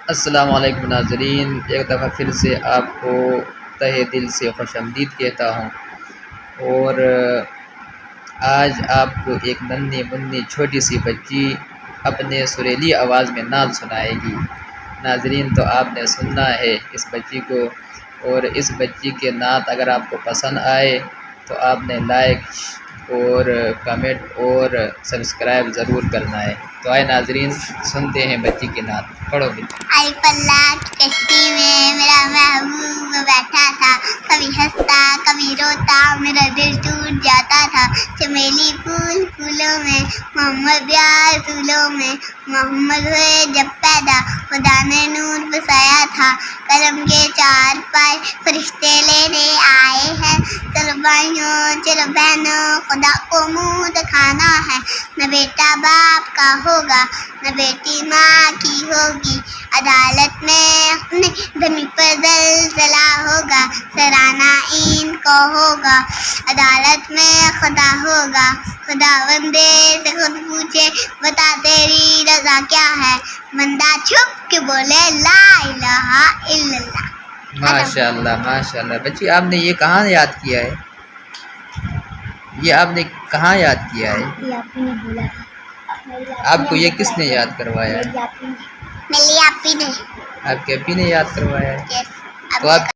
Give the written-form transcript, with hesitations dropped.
السلام علیکم ناظرین، ایک دفعہ پھر سے آپ کو تہہ دل سے خوش آمدید کہتا ہوں، اور آج آپ کو ایک ننھی منھی چھوٹی سی بچی اپنے سریلی آواز میں نعت سنائے گی۔ ناظرین، تو آپ نے سننا ہے اس بچی کو، اور اس بچی کے نعت اگر آپ کو پسند آئے تو آپ نے لائک اور کمنٹ اور سبسکرائب ضرور کرنا ہے۔ تو آئے ناظرین، سنتے ہیں بچی کی نعت۔ پڑھو بھی۔ الف اللہ کی کشتی میں میرا محبوب بیٹھا تھا، کبھی ہنستا کبھی روتا میرا دل ٹوٹ جاتا تھا۔ چمیلی پھول پھولوں میں، محمد پیار پھولوں میں، محمد ہوئے جب پیدا خدا نے نور بسایا تھا۔ قلم کے چار پائے فرشتے لینے آئے ہیں، چلو بھائیوں چلو بہنوں خدا کو منہ دکھانا ہے۔ نہ بیٹا باپ کا ہوگا نہ بیٹی ماں کی ہوگی، عدالت میں اپنی زمین پر زلزلہ ہوگا، سرانہ ان کو ہوگا، عدالت میں خدا ہوگا۔ خدا بندے سے خود پوچھے بتا تیری رضا کیا ہے، بندہ چھپ کے بولے لا الہ الا اللہ۔ ماشاء اللہ ماشاء اللہ۔ بچی، آپ نے یہ کہاں یاد کیا ہے؟ یہ آپ نے کہاں یاد کیا ہے؟ آپ کو یہ کس نے یاد کروایا ہے؟ میری آپی نے۔ آپ کے اپی نے یاد کروایا ہے؟ Yes. تو آپ